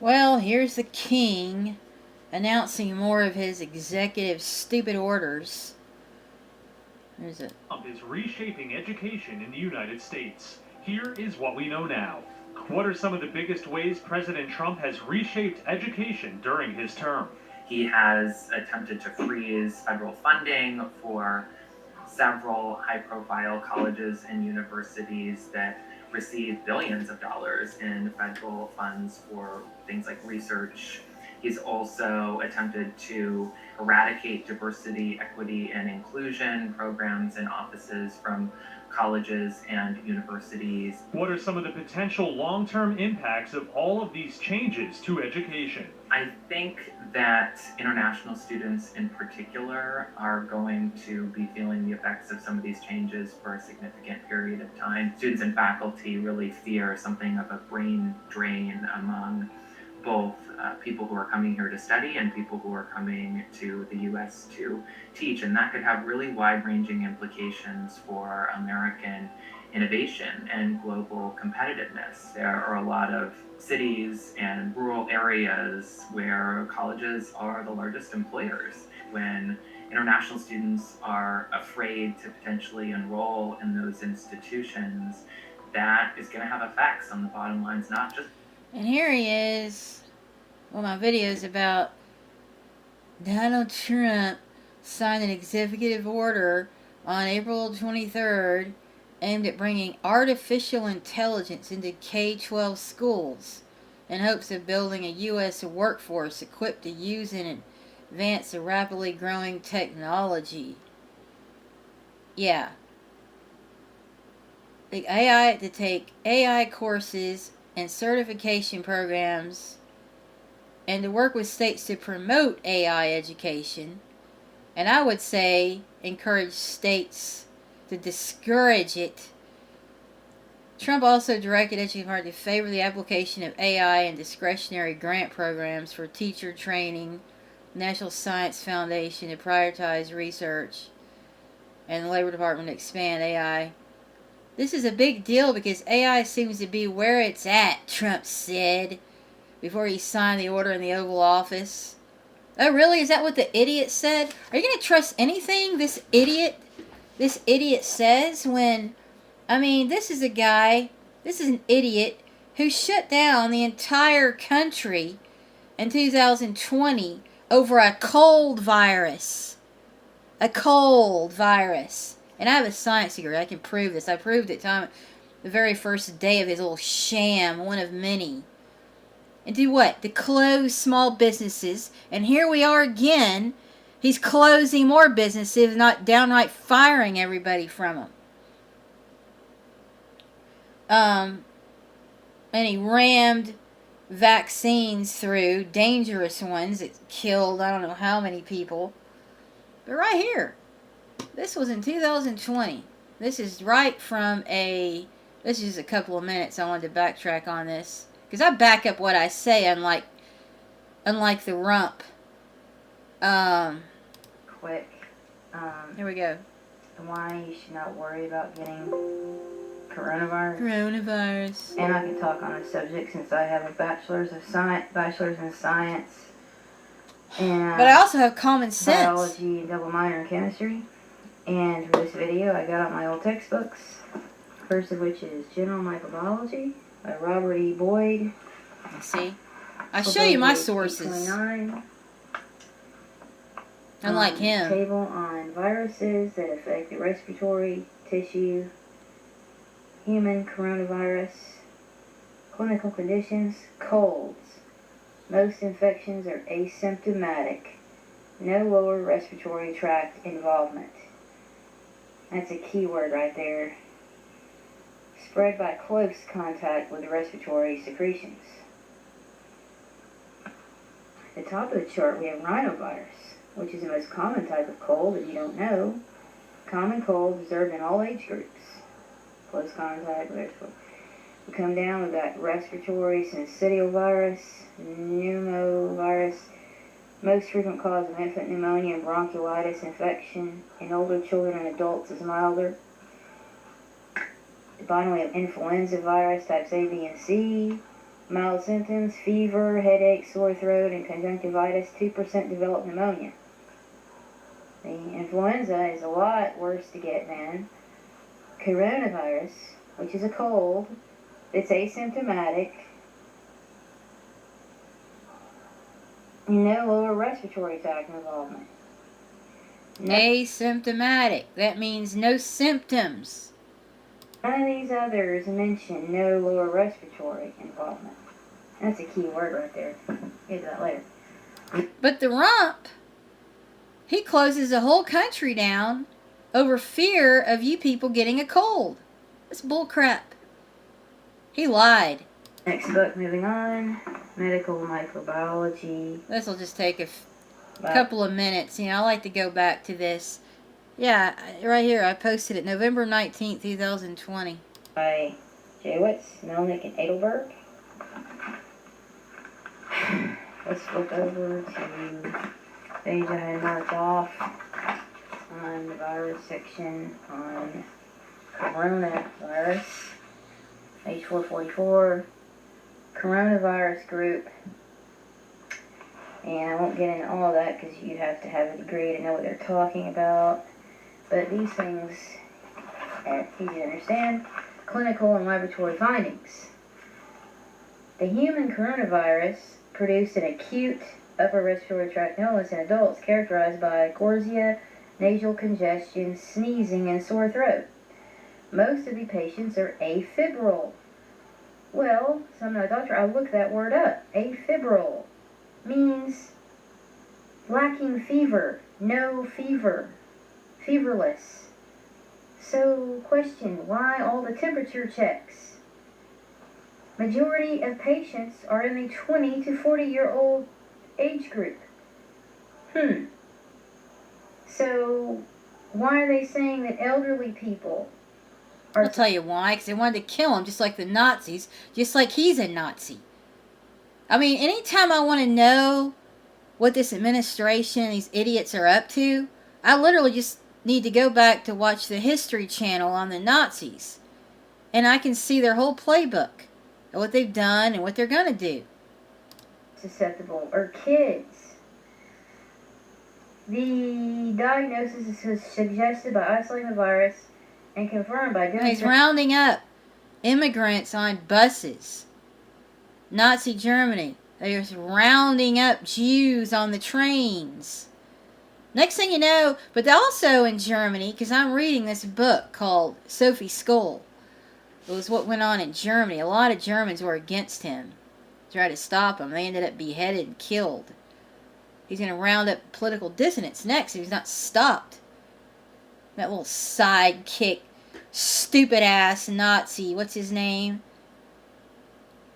Well, here's the king announcing more of his executive stupid orders. There's a Trump is reshaping education in the United States. Here is what we know now. What are some of the biggest ways President Trump has reshaped education during his term? He has attempted to freeze federal funding for several high-profile colleges and universities that receive billions of dollars in federal funds for things like research. He's also attempted to eradicate diversity, equity, and inclusion programs and offices from colleges and universities. What are some of the potential long-term impacts of all of these changes to education? I think that international students in particular are going to be feeling the effects of some of these changes for a significant period of time. Students and faculty really fear something of a brain drain among both people who are coming here to study and people who are coming to the US to teach. And that could have really wide-ranging implications for American innovation and global competitiveness. There are a lot of cities and rural areas where colleges are the largest employers. When international students are afraid to potentially enroll in those institutions, that is going to have effects on the bottom lines, not just. And here he is. Well, my video is about Donald Trump signed an executive order on April 23rd aimed at bringing artificial intelligence into K-12 schools in hopes of building a U.S. workforce equipped to use and advance the rapidly growing technology. Yeah. The AI to take AI courses and certification programs and to work with states to promote AI education. And I would say encourage states to discourage it. Trump also directed education department to favor the application of AI and discretionary grant programs for teacher training, National Science Foundation to prioritize research, and the Labor Department to expand AI. This is a big deal because AI seems to be where it's at, Trump said before he signed the order in the Oval Office. Oh, really? Is that what the idiot said? Are you going to trust anything this idiot says when, I mean, this is an idiot who shut down the entire country in 2020 over a cold virus. A cold virus. And I have a science degree. I can prove this. I proved it the very first day of his little sham, one of many. And do what? To close small businesses. And here we are again. He's closing more businesses, not downright firing everybody from them. And he rammed vaccines through, dangerous ones that killed I don't know how many people. But right here, this was in 2020. This is right from this is just a couple of minutes. I wanted to backtrack on this. Because I back up what I say, unlike the rump. Quick. Here we go. Why you should not worry about getting coronavirus. Coronavirus. And I can talk on this subject since I have a bachelor's in science, and but I also have common sense. Biology and double minor in chemistry. And for this video, I got out my old textbooks. First of which is General Microbiology by Robert E. Boyd. Let's see. I show you my sources. 29. Unlike him. Table on viruses that affect the respiratory tissue, human coronavirus, clinical conditions, colds. Most infections are asymptomatic. No lower respiratory tract involvement. That's a key word right there. Spread by close contact with respiratory secretions. At the top of the chart we have rhinovirus, which is the most common type of cold if you don't know. Common cold observed in all age groups. Close contact with respiratory. We come down, we've got respiratory syncytial virus, pneumovirus, most frequent cause of infant pneumonia and bronchiolitis infection. In older children and adults is milder. Finally, we have influenza virus types A, B, and C, Mild symptoms: fever, headache, sore throat, and conjunctivitis. 2% develop pneumonia. The influenza is a lot worse to get than coronavirus, which is a cold. It's asymptomatic. No lower respiratory tract involvement. Asymptomatic. That means no symptoms. None of these others mention no lower respiratory involvement. That's a key word right there. Get to that later. But the rump, he closes the whole country down over fear of you people getting a cold. That's bull crap. He lied. Next book, moving on. Medical microbiology. This will just take a couple of minutes. You know, I like to go back to this. Yeah, right here. I posted it November 19th, 2020. By Jawitz, Melnick, and Edelberg. Let's flip over to the page I had marked off on the virus section on coronavirus. Page 444. Coronavirus group. And I won't get into all of that because you have to have a degree to know what they're talking about. But these things are easy to understand. Clinical and laboratory findings. The human coronavirus produced an acute upper respiratory tract illness in adults characterized by chorea, nasal congestion, sneezing, and sore throat. Most of the patients are afebrile. Well, so I'm not a doctor, I looked that word up. Afebrile means lacking fever, no fever, feverless. So, question, why all the temperature checks? Majority of patients are in the 20 to 40-year-old age group. So, why are they saying that elderly people are... I'll tell you why. Because they wanted to kill him just like the Nazis. Just like he's a Nazi. I mean, anytime I want to know what this administration, these idiots are up to, I literally just need to go back to watch the History Channel on the Nazis. And I can see their whole playbook. And what they've done and what they're going to do. susceptible are kids. The diagnosis is suggested by isolating the virus and confirmed by doing... He's rounding up immigrants on buses. Nazi Germany. They're rounding up Jews on the trains. Next thing you know, but also in Germany, because I'm reading this book called Sophie's Skull. It was what went on in Germany. A lot of Germans were against him. Tried to stop him. They ended up beheaded and killed. He's going to round up political dissidents next if he's not stopped. That little sidekick, stupid-ass Nazi. What's his name?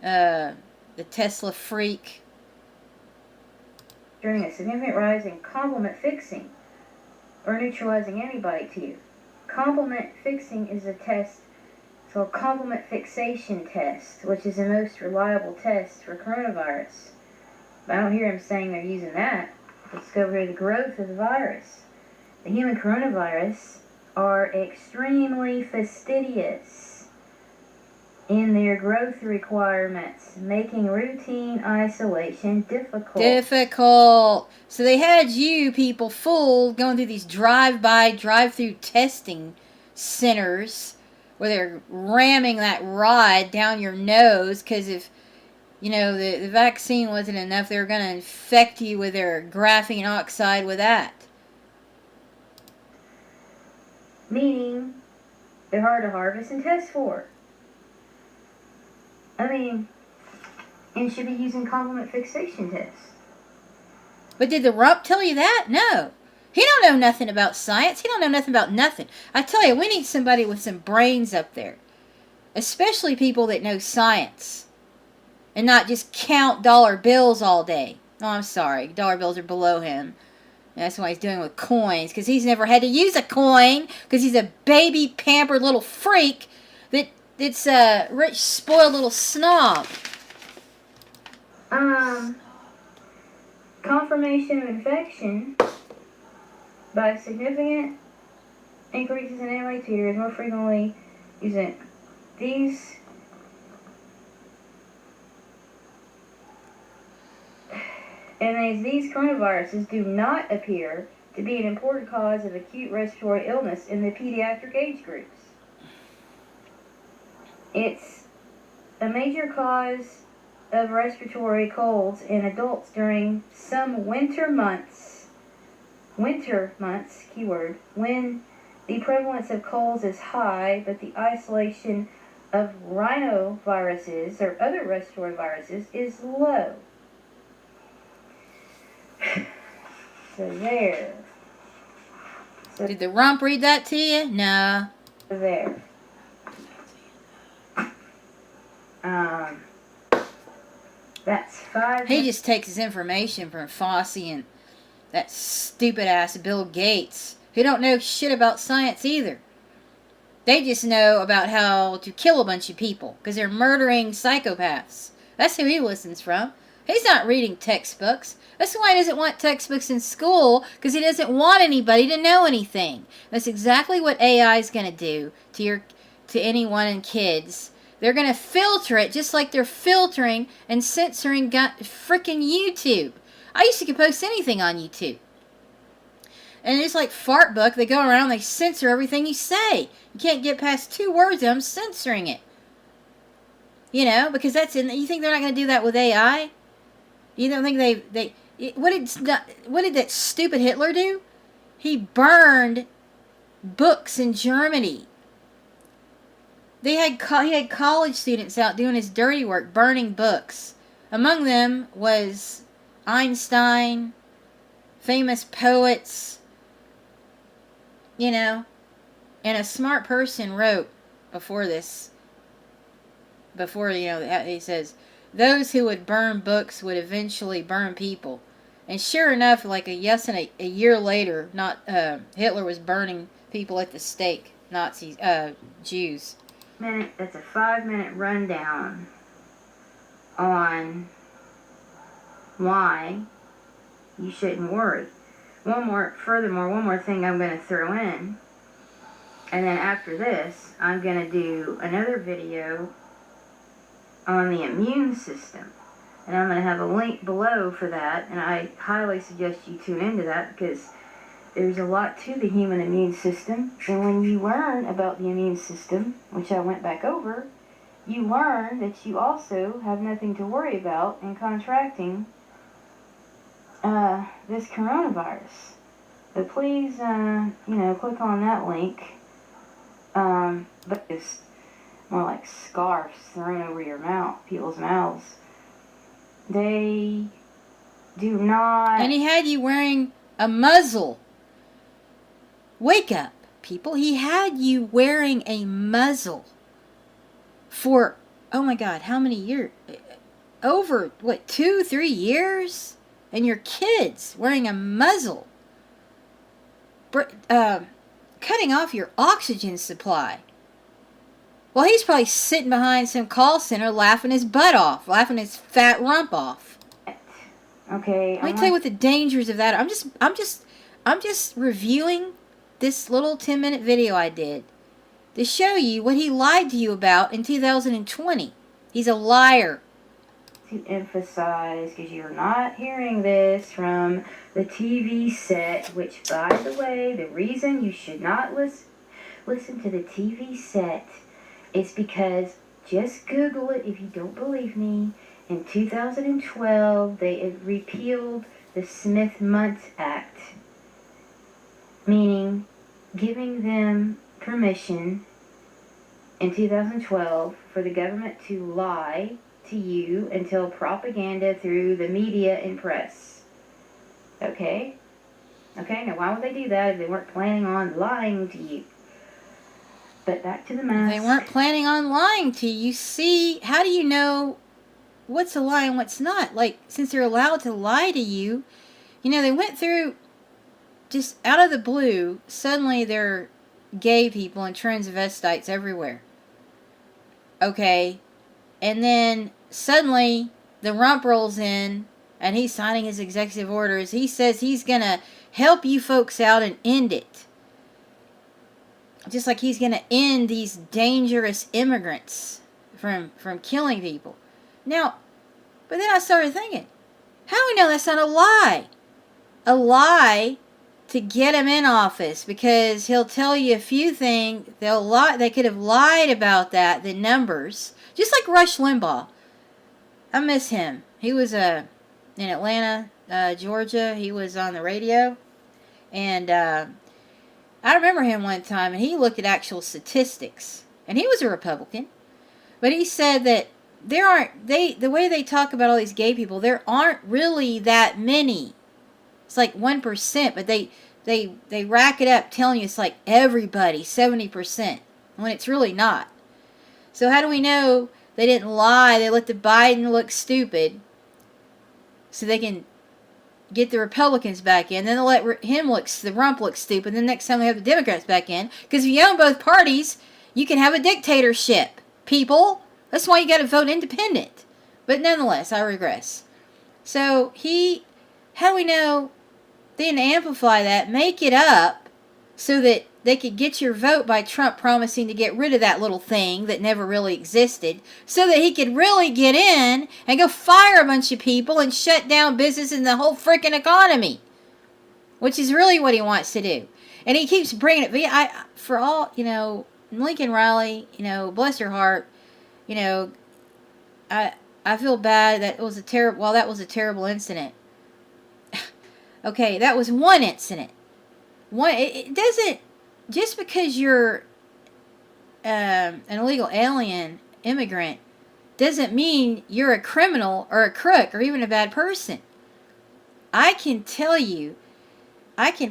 The Tesla freak. During a significant rise in complement fixing or neutralizing antibody to you. Complement fixing is a test, so a complement fixation test, which is the most reliable test for coronavirus. But I don't hear him saying they're using that. Let's go over to the growth of the virus. The human coronavirus are extremely fastidious in their growth requirements, making routine isolation difficult. So they had you people fooled going through these drive-through testing centers where they're ramming that rod down your nose because if, you know, the vaccine wasn't enough, they were going to infect you with their graphene oxide with that. Meaning, they're hard to harvest and test for. I mean, and should be using complement fixation tests. But did the rump tell you that? No. He don't know nothing about science. He don't know nothing about nothing. I tell you, we need somebody with some brains up there. Especially people that know science. And not just count dollar bills all day. Oh, I'm sorry. Dollar bills are below him. And that's why he's doing with coins. Because he's never had to use a coin. Because he's a baby, pampered little freak that's a rich, spoiled little snob. Confirmation of infection by significant increases in antibody titers more frequently using these And these coronaviruses do not appear to be an important cause of acute respiratory illness in the pediatric age groups. It's a major cause of respiratory colds in adults during some winter months, keyword, when the prevalence of colds is high, but the isolation of rhinoviruses or other respiratory viruses is low. So there. So Did the rump read that to you? No. there. That's 5. He just takes his information from Fossey and that stupid ass Bill Gates, who don't know shit about science either. They just know about how to kill a bunch of people because they're murdering psychopaths. That's who he listens from. He's not reading textbooks. That's why he doesn't want textbooks in school, because he doesn't want anybody to know anything. That's exactly what AI is going to do to anyone and kids. They're going to filter it just like they're filtering and censoring frickin' YouTube. I used to post anything on YouTube. And it's like Fart Book. They go around and they censor everything you say. You can't get past 2 words and I'm censoring it. You know, because you think they're not going to do that with AI? You don't think what did that stupid Hitler do? He burned books in Germany. He had college students out doing his dirty work, burning books. Among them was Einstein, famous poets, you know. And a smart person wrote he says, those who would burn books would eventually burn people. And sure enough, like a year later, Hitler was burning people at the stake, Nazis, Jews. That's a 5-minute rundown on why you shouldn't worry. One more thing I'm going to throw in. And then after this, I'm going to do another video on the immune system. And I'm going to have a link below for that. And I highly suggest you tune into that, because there's a lot to the human immune system. And when you learn about the immune system, which I went back over, you learn that you also have nothing to worry about in contracting this coronavirus. So please, click on that link. But it's more like scarves thrown over your people's mouths. They do not. And he had you wearing a muzzle. Wake up, people. He had you wearing a muzzle for, oh my God, how many years? Over, 2-3 years? And your kids wearing a muzzle. Cutting off your oxygen supply. Well, he's probably sitting behind some call center laughing his butt off, laughing his fat rump off. Okay. Let me tell you what the dangers of that are. I'm just reviewing this little 10-minute video I did to show you what he lied to you about in 2020. He's a liar. To emphasize, because you're not hearing this from the TV set, which, by the way, the reason you should not listen to the TV set is because, just Google it if you don't believe me, in 2012 they had repealed the Smith-Muntz Act, meaning giving them permission in 2012 for the government to lie to you and tell propaganda through the media and press. Okay, now why would they do that if they weren't planning on lying to you? But back to the mask. They weren't planning on lying to you. See, how do you know what's a lie and what's not? Like, since they're allowed to lie to you, they went through, just out of the blue, suddenly there are gay people and transvestites everywhere. Okay, and then suddenly the rump rolls in and he's signing his executive orders. He says he's going to help you folks out and end it. Just like he's going to end these dangerous immigrants from killing people. Now, but then I started thinking, How do we know that's not a lie? A lie to get him in office, because he'll tell you a few things. They'll lie. They could have lied about that, the numbers, just like Rush Limbaugh. I miss him. He was in Atlanta, Georgia. He was on the radio, and I remember him one time, and he looked at actual statistics, and he was a Republican, but he said that the way they talk about all these gay people, there aren't really that many. It's like 1%, but they rack it up telling you it's like everybody, 70%, when it's really not. So how do we know they didn't lie? They let the Biden look stupid so they can get the Republicans back in. Then they'll let the rump look stupid. Then next time they have the Democrats back in. Because if you own both parties, you can have a dictatorship, people. That's why you got to vote independent. But nonetheless, I regress. So how do we know they didn't amplify that, make it up, so that they could get your vote by Trump promising to get rid of that little thing that never really existed, so that he could really get in and go fire a bunch of people and shut down business and the whole freaking economy, which is really what he wants to do. And he keeps bringing it. For all, Lincoln Riley, bless her heart, I feel bad that it was that was a terrible incident. Okay, that was one incident. It doesn't, just because you're an illegal alien immigrant doesn't mean you're a criminal or a crook or even a bad person. I can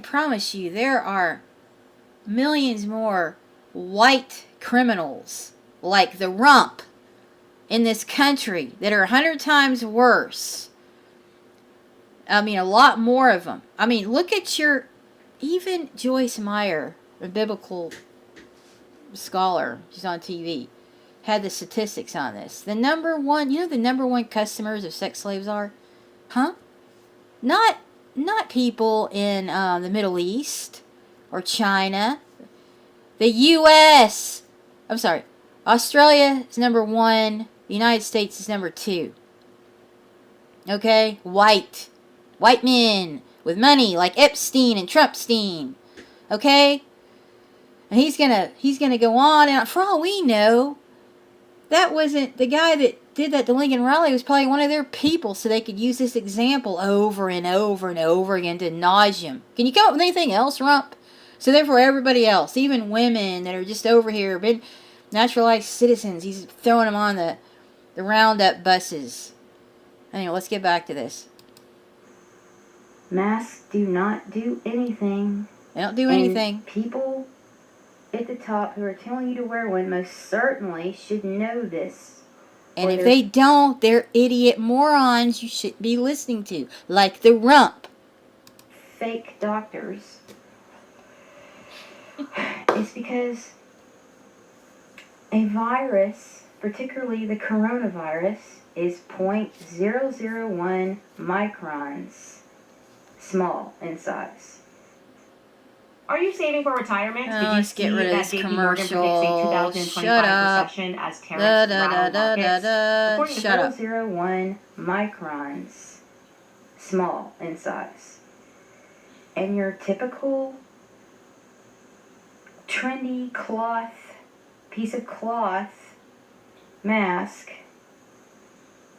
promise you there are millions more white criminals like the rump in this country that are 100 times worse. I mean, a lot more of them. I mean, look at even Joyce Meyer, a biblical scholar, she's on TV, had the statistics on this. The number one customers of sex slaves are? Huh? Not people in the Middle East or China. The U.S. I'm sorry. Australia is number 1. The United States is number 2. Okay? White men with money like Epstein and Trumpstein. Okay? And he's gonna go on, and for all we know, that wasn't the guy that did that to Lincoln Riley. Was probably one of their people, so they could use this example over and over and over again to nauseam. Can you come up with anything else, Rump? So therefore, everybody else, even women that are just over here, been naturalized citizens, he's throwing them on the roundup buses. Anyway, let's get back to this. Masks do not do anything. They don't do anything. And people at the top who are telling you to wear one most certainly should know this. And if they don't, they're idiot morons you shouldn't be listening to. Like the rump. Fake doctors. It's because a virus, particularly the coronavirus, is 0.001 microns small in size. Are you saving for retirement? Oh, Did you let's see get rid of that this JP Morgan predicts a commercial. 2025 Shut up. recession as tariffs rattle markets? According to Shut up. 0.001 microns small in size. And your typical trendy piece of cloth mask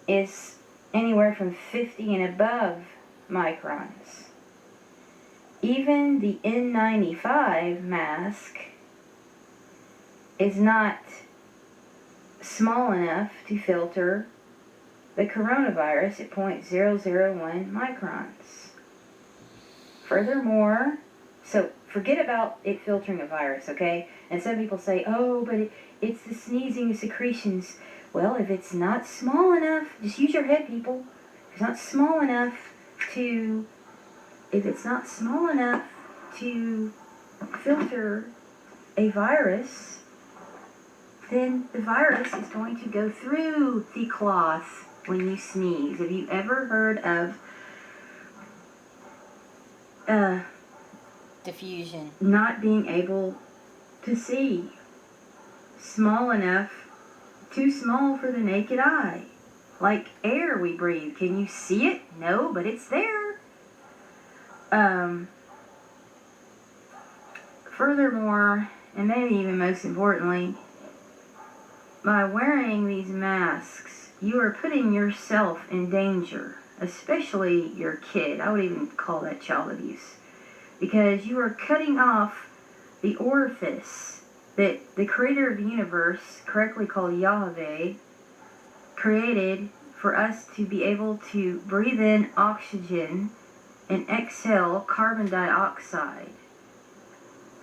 is anywhere from 50 and above microns. Even the N95 mask is not small enough to filter the coronavirus at 0.001 microns. Furthermore, so forget about it filtering a virus, okay? And some people say, oh, but it's the sneezing secretions. Well, if it's not small enough, just use your head, people. If it's not small enough to filter a virus, then the virus is going to go through the cloth when you sneeze. Have you ever heard of diffusion? Not being able to see? Small enough, too small for the naked eye. like air we breathe. Can you see it? No, but it's there. Furthermore, and maybe even most importantly, by wearing these masks, you are putting yourself in danger, especially your kid. I would even call that child abuse, because you are cutting off the orifice that the creator of the universe, correctly called Yahweh, created for us to be able to breathe in oxygen and exhale carbon dioxide.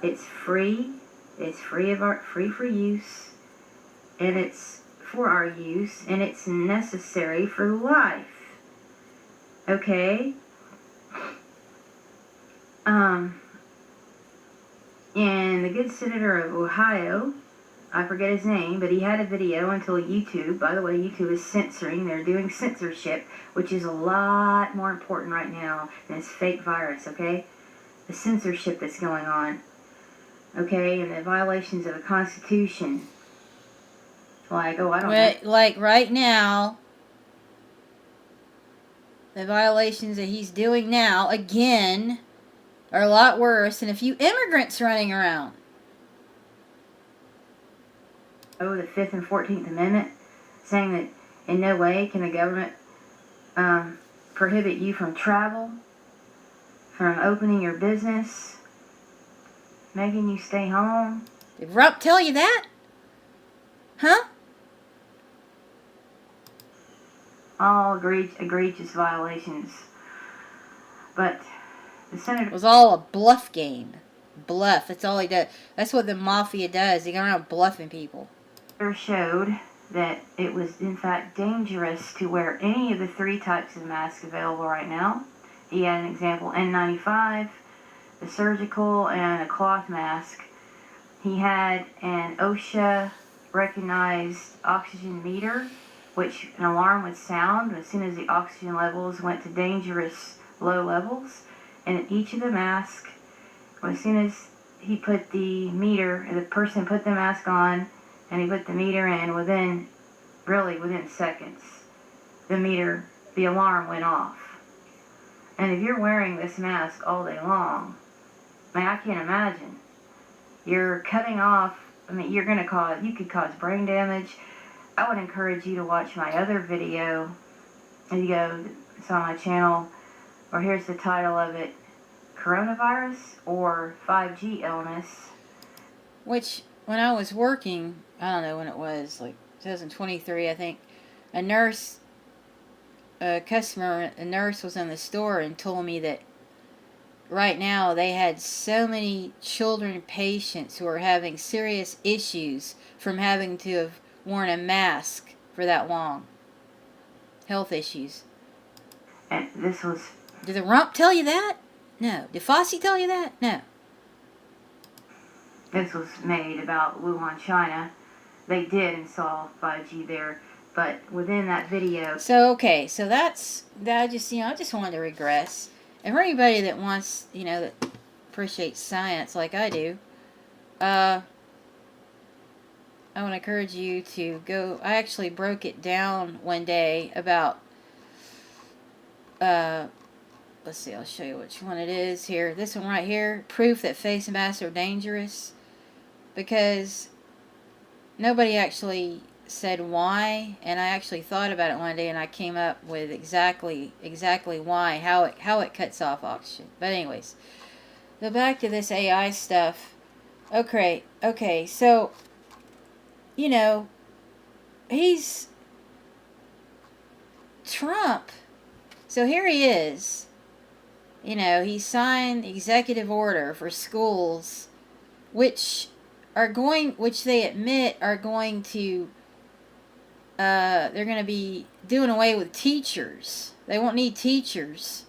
It's free. It's free for use, and it's for our use, and it's necessary for life. Okay? And the good senator of Ohio, I forget his name, but he had a video until YouTube. By the way, YouTube is censoring. They're doing censorship, which is a lot more important right now than this fake virus, okay? The censorship that's going on, okay? And the violations of the Constitution. Like, oh, I don't know. Like right now, the violations that he's doing now, again, are a lot worse than a few immigrants running around. Oh, the 5th and 14th Amendment, saying that in no way can the government prohibit you from travel, from opening your business, making you stay home. Did Rump tell you that? Huh? All egregious violations. But the senator... It was all a bluff game. Bluff. That's all he does. That's what the mafia does. They go around bluffing people. Showed that it was in fact dangerous to wear any of the 3 types of masks available right now. He had an example, N95, the surgical, and a cloth mask. He had an OSHA recognized oxygen meter, which an alarm would sound as soon as the oxygen levels went to dangerous low levels. And in each of the masks, as soon as he put the meter, the person put the mask on, and he put the meter in, within seconds, the alarm went off. And if you're wearing this mask all day long, I can't imagine. You're cutting off, you could cause brain damage. I would encourage you to watch my other video. If you go, it's on my channel, or here's the title of it, Coronavirus or 5G Illness. Which, when I was working, I don't know when it was, like 2023, I think, a nurse was in the store and told me that right now they had so many children patients who are having serious issues from having to have worn a mask for that long. Health issues. And this was... Did the Rump tell you that? No. Did Fossey tell you that? No. This was made about Wuhan, China. They did install 5G there, but within that video... So, okay, so that's, I just wanted to regress. And for anybody that wants, that appreciates science like I do, I want to encourage you to go. I actually broke it down one day about, let's see, I'll show you which one it is here. This one right here, proof that face masks are dangerous. Because nobody actually said why, and I actually thought about it one day, and I came up with exactly why, how it cuts off oxygen. But anyways, go back to this AI stuff. Okay, so, he's Trump. So here he is. He signed executive order for schools, which they admit are going to, they're going to be doing away with teachers. They won't need teachers.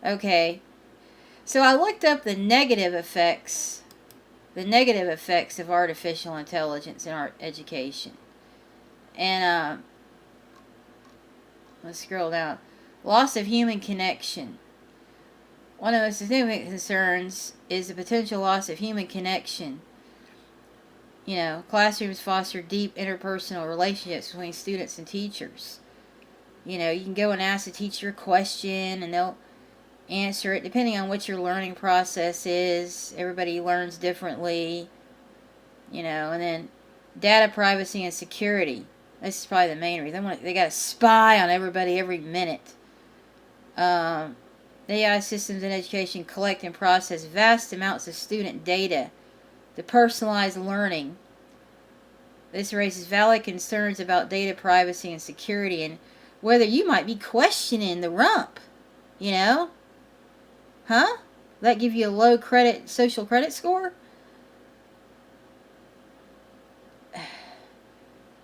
Okay. So I looked up the negative effects of artificial intelligence in our education. And, let's scroll down. Loss of human connection. One of the most significant concerns is the potential loss of human connection. Classrooms foster deep interpersonal relationships between students and teachers. You know, you can go and ask the teacher a question and they'll answer it depending on what your learning process is. Everybody learns differently. You know, and then data privacy and security. This is probably the main reason. They got to spy on everybody every minute. AI systems in education collect and process vast amounts of student data to personalize learning. This raises valid concerns about data privacy and security and whether you might be questioning the rump. You know? Huh? That give you a low credit social credit score?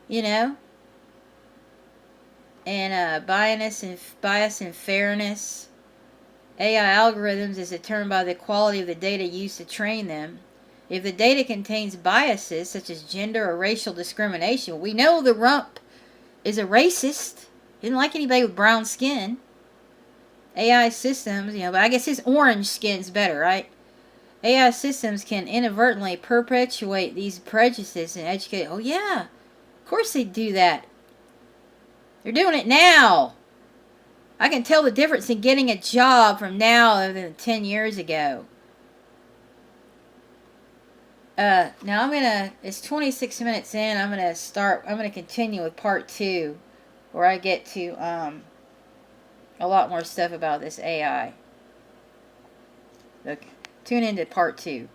You know? And bias and fairness. AI algorithms is determined by the quality of the data used to train them. If the data contains biases such as gender or racial discrimination, we know the rump is a racist. He didn't like anybody with brown skin. AI systems, you know, but I guess his orange skin's better, right? AI systems can inadvertently perpetuate these prejudices and educate. Oh yeah, of course they do that. They're doing it now. I can tell the difference in getting a job from now than 10 years ago. Now it's 26 minutes in. I'm gonna continue with part 2, where I get to, a lot more stuff about this AI. Look, tune into part 2.